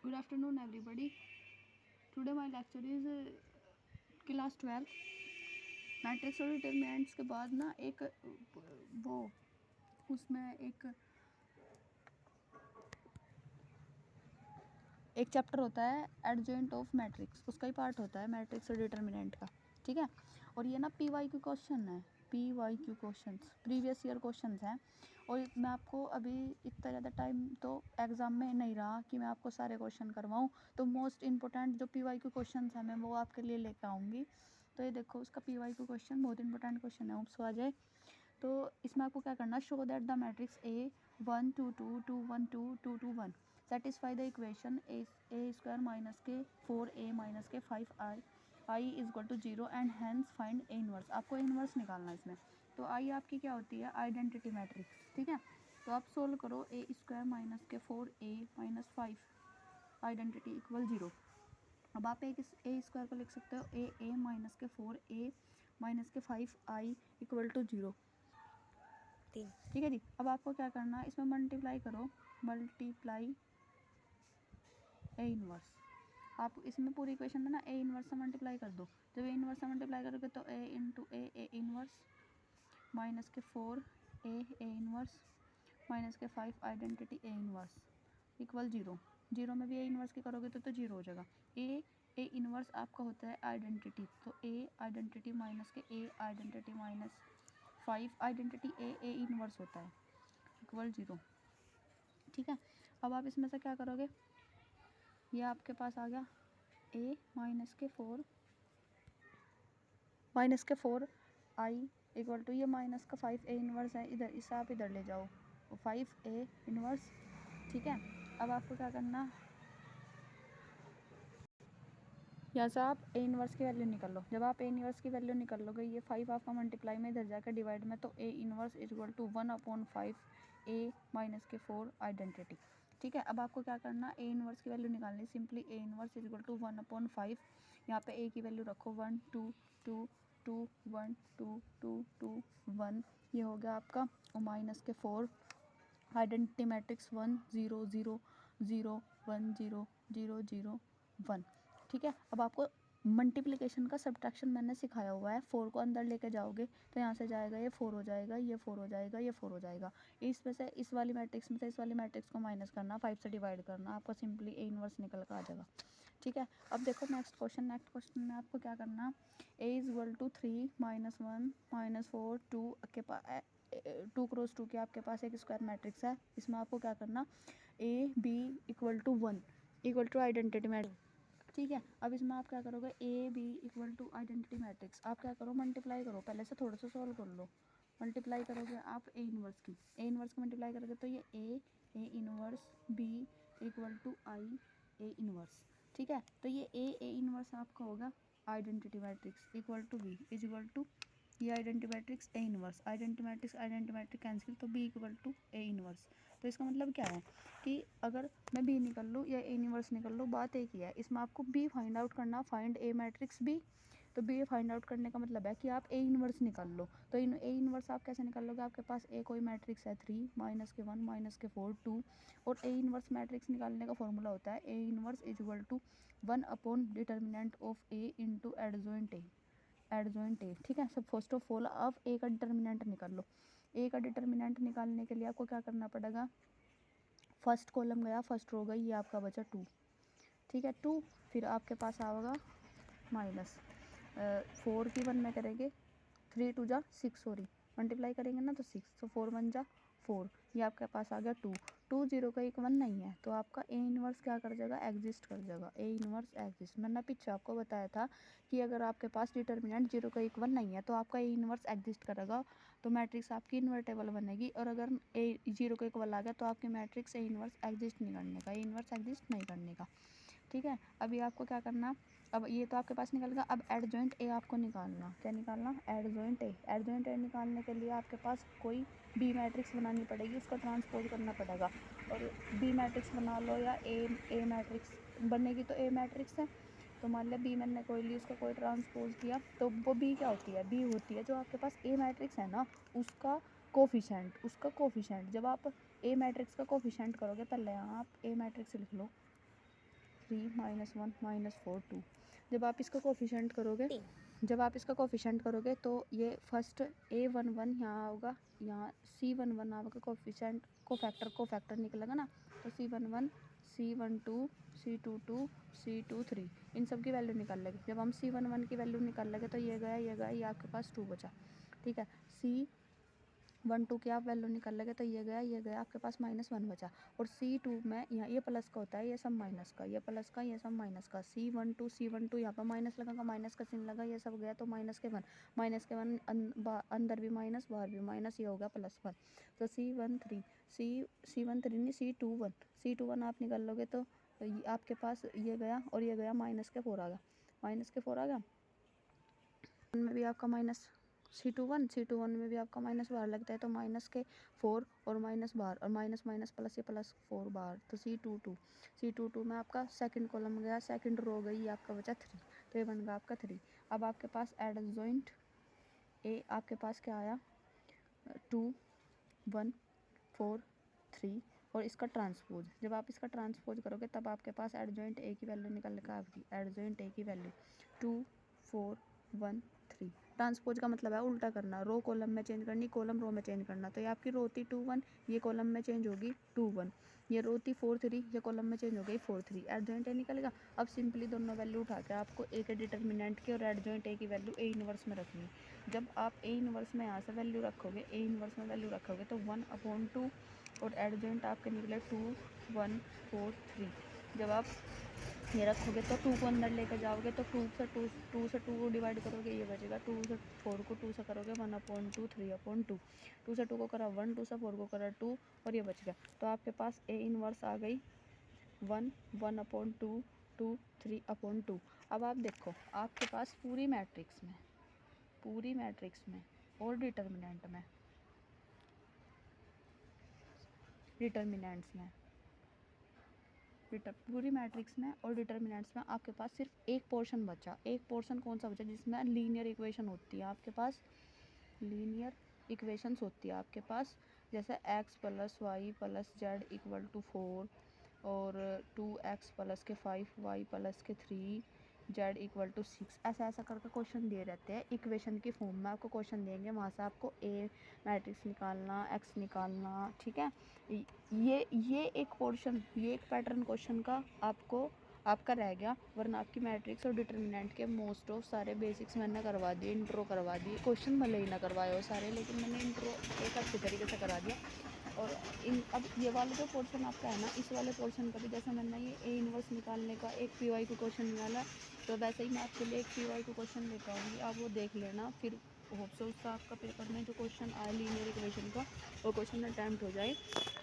Good afternoon, everybody. Today my lecture is class 12 matrix और determinants के बाद ना एक वो उसमें एक चैप्टर होता है एडजॉइंट ऑफ मैट्रिक्स, उसका ही पार्ट होता है मैट्रिक्स और डिटरमिनेंट का, ठीक है। और ये ना PYQ क्वेश्चन है, PYQ question previous year question हैं। और मैं आपको अभी इतना ज़्यादा टाइम तो एग्ज़ाम में नहीं रहा कि मैं आपको सारे क्वेश्चन करवाऊँ, तो मोस्ट इंपॉर्टेंट जो PYQ क्वेश्चन हैं मैं वो आपके लिए लेकर आऊँगी। तो ये देखो उसका PYQ क्वेश्चन बहुत इंपॉर्टेंट क्वेश्चन है, उसको आ जाए। तो इसमें आपको क्या करना, show that the matrix A 1 2 2 2 1 2 2 2 1 satisfy the equation a square minus के 4a माइनस के 5i i is equal to 0 and hence find A inverse. आपको इनवर्स निकालना है इसमें। तो आई आपकी क्या होती है, आइडेंटिटी मैट्रिक्स, ठीक है। तो आप सोल्व करो a स्क्वायर माइनस के 4a माइनस 5 आइडेंटिटी इक्वल 0। अब आप ए स्क्वायर को लिख सकते हो a माइनस के 4a माइनस के 5i इक्वल टू 0, ठीक है जी। अब आपको क्या करना है, इसमें मल्टीप्लाई करो, मल्टीप्लाई ए इनवर्स। आप इसमें पूरी इक्वेशन में ना ए इनवर्स से मल्टीप्लाई कर दो। जब ए इनवर्स से मल्टीप्लाई करोगे तो ए इंटू ए इनवर्स माइनस के 4 ए इनवर्स माइनस के 5 आइडेंटिटी ए इनवर्स इक्वल 0। 0 में भी ए इनवर्स की करोगे तो 0 हो जाएगा। ए इनवर्स आपका होता है आइडेंटिटी, तो ए आइडेंटिटी माइनस के A identity minus 5 identity A inverse होता है इक्वल 0, ठीक है। अब आप इसमें से क्या करोगे, ये आपके पास आ गया a माइनस के 4 आई इक्वल टू ये माइनस का 5 ए इनवर्स है, इधर इसे आप इधर ले जाओ 5 ए इनवर्स, ठीक है। अब आपको क्या करना, यहाँ से आप ए इनवर्स की वैल्यू निकाल लो। जब आप ए इनवर्स की वैल्यू निकाल लोगे, ये 5 आपका मल्टीप्लाई में इधर जाकर डिवाइड में, तो A inverse is equal to 1/5 A minus के 4 आइडेंटिटी, ठीक है। अब आपको क्या करना, ए इनवर्स की वैल्यू निकालनी, simply A inverse is equal to 1/5, यहाँ पे ए की वैल्यू रखो 1 2 2 2 1 2 2 2 1, ये हो गया आपका, और माइनस के 4 आइडेंटिटी मैट्रिक्स 1 0 0 0 1 0 0 0 1, ठीक है। अब आपको मल्टीप्लिकेशन का सब्ट्रैक्शन मैंने सिखाया हुआ है, 4 को अंदर लेके जाओगे तो यहाँ से जाएगा ये 4 हो जाएगा, ये 4 हो जाएगा, ये 4 हो जाएगा। इसमें से इस वाली मैट्रिक्स में से इस वाली मैट्रिक्स को माइनस करना, 5 से डिवाइड करना, आपको सिंपली ए इनवर्स निकल कर आ जाएगा, ठीक है। अब देखो नेक्स्ट क्वेश्चन में आपको क्या करना, ए इज इक्वल टू 3 -1 -4 2 के पास 2 क्रॉस 2 के आपके पास एक स्क्वायर मैट्रिक्स है। इसमें आपको क्या करना, A B equal to 1 equal to identity matrix, ठीक है। अब इसमें आप क्या करोगे, A B equal to identity matrix, आप क्या करो मल्टीप्लाई करो, पहले से थोड़ा सा सॉल्व कर लो। मल्टीप्लाई करोगे आप ए इनवर्स की मल्टीप्लाई करोगे तो ये A inverse B equal to I A inverse, ठीक है। तो ये ए इनवर्स आपका होगा identity matrix equal to B is equal to ये identity matrix A inverse, identity matrix cancel, तो B equal to A inverse. तो इसका मतलब क्या है कि अगर मैं बी निकल लूँ या ए इनवर्स निकल लूँ, बात एक ही है। इसमें आपको बी फाइंड आउट करना, फाइंड ए मैट्रिक्स बी। तो बी फाइंड आउट करने का मतलब है कि आप ए इनवर्स निकाल लो। तो ए इनवर्स आप कैसे निकाल लोगे, आपके पास ए कोई मैट्रिक्स है 3 -1 -4 2, और ए इनवर्स मैट्रिक्स निकालने का फॉर्मूला होता है A inverse is equal to 1 determinant of A into adjoint A, ठीक है। सब फर्स्ट ऑफ ऑल आप ए का डिटर्मिनेंट निकाल लो। ए का डिटर्मिनेंट निकालने के लिए आपको क्या करना पड़ेगा, फर्स्ट कॉलम गया, फर्स्ट रो गई, ये आपका बचा 2, ठीक है 2। फिर आपके पास आएगा माइनस 4 की 1 में करेंगे 3 2 जा 6, सॉरी मल्टीप्लाई करेंगे ना तो 6, तो 4 1 जा 4, ये आपके पास आ गया 2 2 0 का एक 1 नहीं है, तो आपका ए इनवर्स क्या कर जाएगा, एग्जिस्ट कर जाएगा, ए इनवर्स एग्जिस्ट। मैंने पीछे आपको बताया था कि अगर आपके पास डिटर्मिनेंट 0 का एक 1 नहीं है तो आपका ए इनवर्स एग्जिस्ट करेगा, तो मैट्रिक्स आपकी इन्वर्टेबल बनेगी। और अगर ए 0 का एक 1 आ गया तो आपकी मैट्रिक्स ए इनवर्स एग्जिस्ट नहीं करने का, ए इनवर्स एग्जिस्ट नहीं करने का, ठीक है। अभी आपको क्या करना, अब ये तो आपके पास निकल गया, अब एडजॉइंट ए आपको निकालना, क्या निकालना, एडजॉइंट ए निकालने के लिए आपके पास कोई बी मैट्रिक्स बनानी पड़ेगी, उसका ट्रांसपोज करना पड़ेगा। और बी मैट्रिक्स बना लो या ए मैट्रिक्स बनेगी, तो ए मैट्रिक्स है, तो मान लिया बी मैंने कोई ली, उसका कोई ट्रांसपोज किया, तो वो बी क्या होती है, बी होती है जो आपके पास ए मैट्रिक्स है ना उसका कोफिशेंट। जब आप ए मैट्रिक्स का कोफिशेंट करोगे, पहले आप ए मैट्रिक्स लिख लो, 3 -1 -4 2। जब आप इसका कोफिशिएंट करोगे तो ये फर्स्ट A11 यहाँ होगा, यहाँ C11 आपका कोफैक्टर निकलेगा ना, तो C11 C12 C22 C23 इन सब की वैल्यू निकाल लेंगे। जब हम C11 की वैल्यू निकाल लेंगे तो ये गया ये आपके पास 2 बचा, ठीक है। C12 की आप वैल्यू निकाल लेंगे तो ये गया आपके पास -1 बचा। और C2 में यहाँ ये प्लस का होता है, ये सब माइनस का, ये प्लस का, ये सब माइनस का। C12 यहाँ पर माइनस लगा, माइनस का सिन लगा, ये सब गया तो -1 अंदर भी माइनस बाहर भी माइनस, ये होगा +1। तो C13 नहीं C21 आप निकाल लोगे तो आपके पास ये गया और ये गया -4 आ गया, -4 आ गया। में भी आपका C21 में भी आपका माइनस बाहर लगता है तो -4 और माइनस बाहर और माइनस प्लस, ये +4 बाहर, तो C22 में आपका सेकंड कॉलम गया, सेकंड रो गई, ये आपका बचा 3, तो ये बन गया आपका 3। अब आपके पास एडजॉइंट ए आपके पास क्या आया 2 1 4 3 और इसका ट्रांसपोज। जब आप इसका ट्रांसपोज करोगे तब आपके पास एडजॉइंट ए की वैल्यू निकल कर आएगी, एडजॉइंट ए की वैल्यू 2 4 1 3। ट्रांसपोज का मतलब है उल्टा करना, रो कॉलम में चेंज करनी, कॉलम रो में चेंज करना। तो ये आपकी रो थी 2 1, ये कॉलम में चेंज होगी 2 1, ये रो थी 4 3, ये कॉलम में चेंज हो गई 4 3। एडजॉइंट ए निकलेगा। अब सिंपली दोनों वैल्यू उठा के आपको ए के डिटर्मिनेंट की और एडजॉइंट ए की वैल्यू ए इनवर्स में रखनी। जब आप ए इनवर्स में यहाँ से वैल्यू रखोगे, ए इनवर्स में वैल्यू रखोगे तो 1/2 और एडजॉइंट आपके निकले 2 1 4 3। जब आप ये रखोगे तो 2 को अंदर लेकर जाओगे तो 2 से 2 को डिवाइड करोगे, ये बचेगा 2 से 4 को 2 से करोगे 1/2 3/2, 2 से 2 को करा 1, 2 से 4 को करा 2 और ये बच गया। तो आपके पास ए इनवर्स आ गई 1 1/2 2 3/2। अब आप देखो आपके पास पूरी मैट्रिक्स में और डिटर्मिनेंट्स में पूरी मैट्रिक्स में और डिटर्मिनेंट्स में आपके पास सिर्फ एक पोर्शन बचा। एक पोर्शन कौन सा बचा? जिसमें लीनियर इक्वेशन होती है आपके पास, लीनियर इक्वेशंस होती है आपके पास, जैसे x + y + z = 4 और 2x + 5 y + 3 z = 6। ऐसा करके क्वेश्चन दिए रहते हैं इक्वेशन की फॉर्म में, आपको क्वेश्चन देंगे, वहाँ से आपको ए मैट्रिक्स निकालना, एक्स निकालना, ठीक है। ये एक पोर्शन, ये एक पैटर्न क्वेश्चन का आपका रह गया, वरना आपकी मैट्रिक्स और डिटर्मिनेंट के मोस्ट ऑफ सारे बेसिक्स मैंने करवा दिए, इंट्रो करवा दिए। क्वेश्चन भले ही ना करवाए हो सारे, लेकिन मैंने इंट्रो एक अच्छे तरीके से करा दिया। और अब ये वाला जो पोर्शन आपका है ना, इस वाले पोर्शन का भी जैसे मैंने ये ए इनवर्स निकालने का एक पी को क्वेश्चन निकाला, तो वैसे ही मैं आपके लिए एक पी को क्वेश्चन लेकर आऊँगी, आप वो देख लेना। फिर होप से उसका आपका पेपर में जो क्वेश्चन आया लीनियर इक्वेशन का, वो क्वेश्चन अटैम्प्ट हो जाए।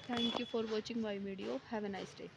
Thank you for watching my video, have a nice day.